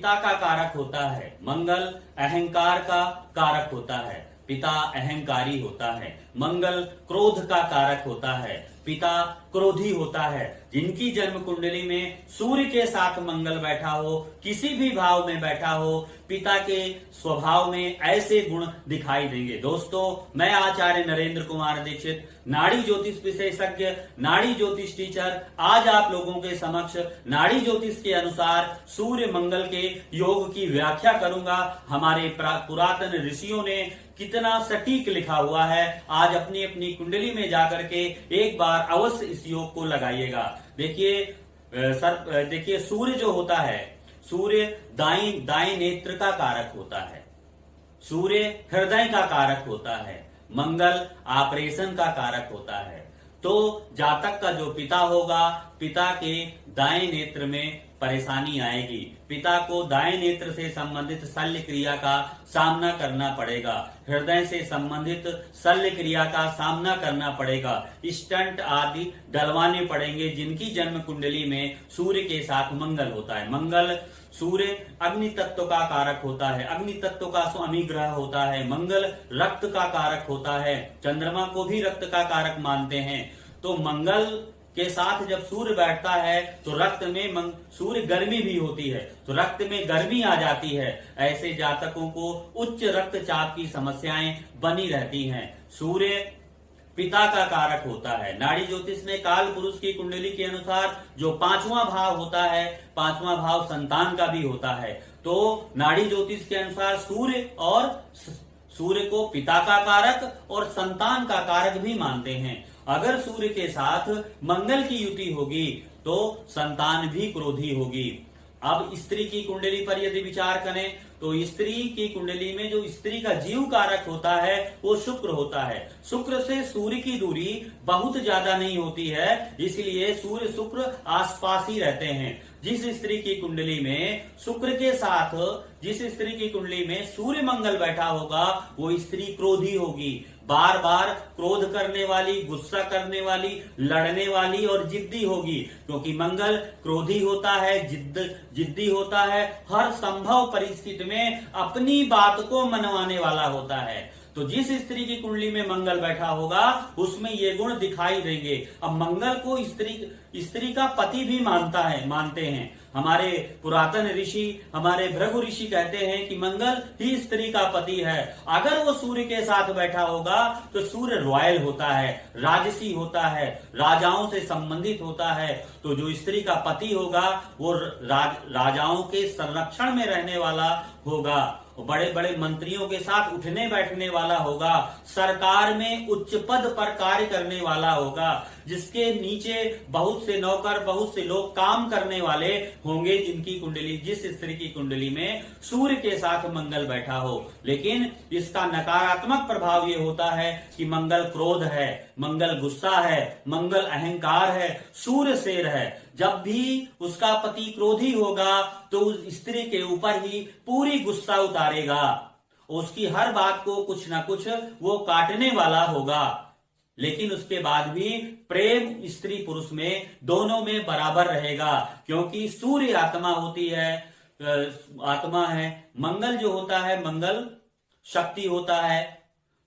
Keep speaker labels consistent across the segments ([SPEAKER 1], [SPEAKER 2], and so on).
[SPEAKER 1] उच्चता का कारक होता है। मंगल अहंकार का कारक होता है, पिता अहंकारी होता है। मंगल क्रोध का कारक होता है, पिता क्रोधी होता है। जिनकी जन्म कुंडली में सूर्य के साथ मंगल बैठा हो, किसी भी भाव में बैठा हो, पिता के स्वभाव में ऐसे गुण दिखाई देंगे। दोस्तों, मैं आचार्य नरेंद्र कुमार दीक्षित, नाड़ी ज्योतिष विशेषज्ञ, नाड़ी ज्योतिष टीचर, आज आप लोगों के समक्ष नाड़ी ज्योतिष के अनुसार सूर्य मंगल के योग की व्याख्या करूंगा। हमारे पुरातन ऋषियों ने कितना सटीक लिखा हुआ है, आज अपनी अपनी कुंडली में जाकर के एक बार अवश्य इस योग को लगाइएगा। देखिए सूर्य जो होता है, सूर्य दाएं नेत्र का कारक होता है, सूर्य हृदय का कारक होता है, मंगल ऑपरेशन का कारक होता है। तो जातक का जो पिता होगा, पिता के दाएं नेत्र में परेशानी आएगी, पिता को दाएं नेत्र से संबंधित शल्य क्रिया का सामना करना पड़ेगा, हृदय से संबंधित शल्य क्रिया का सामना करना पड़ेगा, स्टंट आदि डलवाने पड़ेंगे जिनकी जन्म कुंडली में सूर्य के साथ मंगल होता है। मंगल सूर्य अग्नि तत्व का कारक होता है, अग्नि तत्व का स्वामी ग्रह होता है। मंगल रक्त का कारक होता है, चंद्रमा को भी रक्त का कारक मानते हैं। तो मंगल के साथ जब सूर्य बैठता है तो रक्त में सूर्य गर्मी भी होती है, तो रक्त में गर्मी आ जाती है। ऐसे जातकों को उच्च रक्तचाप की समस्याएं बनी रहती हैं। सूर्य पिता का कारक होता है। नाड़ी ज्योतिष में काल पुरुष की कुंडली के अनुसार जो पांचवा भाव होता है, पांचवा भाव संतान का भी होता है। तो नाड़ी ज्योतिष के अनुसार सूर्य को पिता का कारक और संतान का कारक भी मानते हैं। अगर सूर्य के साथ मंगल की युति होगी तो संतान भी क्रोधी होगी। अब स्त्री की कुंडली पर यदि विचार करें तो स्त्री की कुंडली में जो स्त्री का जीव कारक होता है वो शुक्र होता है। शुक्र से सूर्य की दूरी बहुत ज्यादा नहीं होती है, इसलिए सूर्य शुक्र आसपास ही रहते हैं। जिस स्त्री की कुंडली में शुक्र के साथ, जिस स्त्री की कुंडली में सूर्य मंगल बैठा होगा, वो स्त्री क्रोधी होगी, बार बार क्रोध करने वाली, गुस्सा करने वाली, लड़ने वाली और जिद्दी होगी। क्योंकि मंगल क्रोधी होता है, जिद्दी होता है, हर संभव परिस्थिति में अपनी बात को मनवाने वाला होता है। तो जिस स्त्री की कुंडली में मंगल बैठा होगा उसमें ये गुण दिखाई देंगे। अब मंगल को स्त्री का पति भी मानते हैं। हमारे पुरातन ऋषि, हमारे भृगु ऋषि कहते हैं कि मंगल ही स्त्री का पति है। अगर वो सूर्य के साथ बैठा होगा तो सूर्य रॉयल होता है, राजसी होता है, राजाओं से संबंधित होता है। तो जो स्त्री का पति होगा वो राजाओं के संरक्षण में रहने वाला होगा, बड़े बड़े मंत्रियों के साथ उठने बैठने वाला होगा, सरकार में उच्च पद पर कार्य करने वाला होगा, जिसके नीचे बहुत से नौकर, बहुत से लोग काम करने वाले होंगे, जिस स्त्री की कुंडली में सूर्य के साथ मंगल बैठा हो। लेकिन इसका नकारात्मक प्रभाव ये होता है कि मंगल क्रोध है, मंगल गुस्सा है, मंगल अहंकार है, सूर्य शेर है। जब भी उसका पति क्रोधी होगा तो उस स्त्री के ऊपर ही पूरी गुस्सा उतारेगा, उसकी हर बात को कुछ ना कुछ वो काटने वाला होगा। लेकिन उसके बाद भी प्रेम स्त्री पुरुष में दोनों में बराबर रहेगा, क्योंकि सूर्य आत्मा होती है, आत्मा है। मंगल जो होता है, मंगल शक्ति होता है।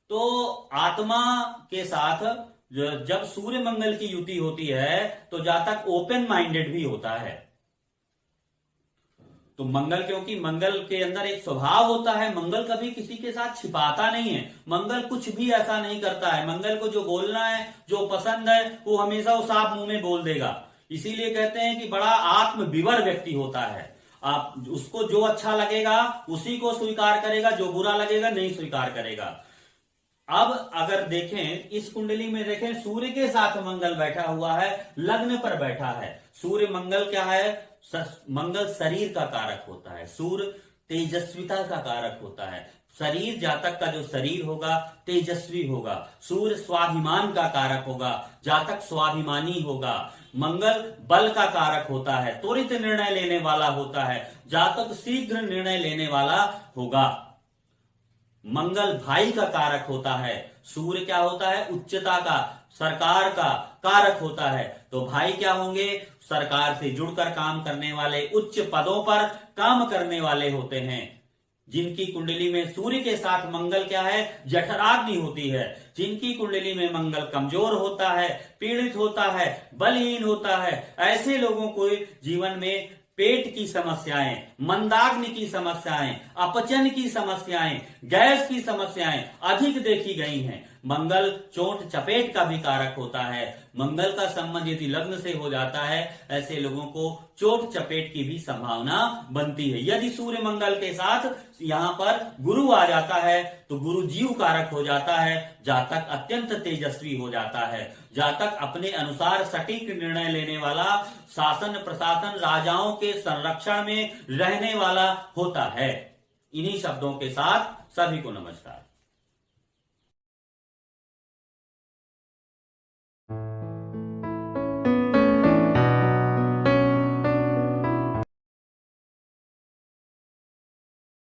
[SPEAKER 1] तो आत्मा के साथ जब सूर्य मंगल की युति होती है तो जातक ओपन माइंडेड भी होता है। तो मंगल, क्योंकि मंगल के अंदर एक स्वभाव होता है, मंगल कभी किसी के साथ छिपाता नहीं है, मंगल कुछ भी ऐसा नहीं करता है। मंगल को जो बोलना है, जो पसंद है, वो हमेशा वो साफ मुंह में बोल देगा। इसीलिए कहते हैं कि बड़ा आत्मविवर व्यक्ति होता है। आप उसको जो अच्छा लगेगा उसी को स्वीकार करेगा, जो बुरा लगेगा नहीं स्वीकार करेगा। अब अगर देखें इस कुंडली में, देखें सूर्य के साथ मंगल बैठा हुआ है, लग्न पर बैठा है। सूर्य मंगल क्या है? मंगल शरीर का कारक होता है, सूर्य तेजस्विता का कारक होता है। शरीर, जातक का जो शरीर होगा तेजस्वी होगा। सूर्य स्वाभिमान का कारक होगा, जातक स्वाभिमानी होगा। मंगल बल का कारक होता है, त्वरित निर्णय लेने वाला होता है, जातक शीघ्र निर्णय लेने वाला होगा। मंगल भाई का कारक होता है। सूर्य क्या होता है? उच्चता का। सरकार का कारक होता है। तो भाई क्या होंगे? सरकार से जुड़कर काम करने वाले, उच्च पदों पर काम करने वाले होते हैं। जिनकी कुंडली में सूर्य के साथ मंगल क्या है? जठराग्नि होती है। जिनकी कुंडली में मंगल कमजोर होता है, पीड़ित होता है, बलहीन होता है, ऐसे लोगों को जीवन में पेट की समस्याएं, मंदाग्नि की समस्याएं, अपचन की समस्याएं, गैस की समस्याएं अधिक देखी गई हैं। मंगल चोट चपेट का भी कारक होता है। मंगल का संबंध यदि लग्न से हो जाता है, ऐसे लोगों को चोट चपेट की भी संभावना बनती है। यदि सूर्य मंगल के साथ यहां पर गुरु आ जाता है तो गुरु जीव कारक हो जाता है। जातक अत्यंत तेजस्वी हो जाता है। जातक अपने अनुसार सटीक निर्णय लेने वाला, शासन प्रशासन राजाओं के संरक्षण में रहने वाला होता है। इन्हीं शब्दों के साथ सभी को नमस्कार।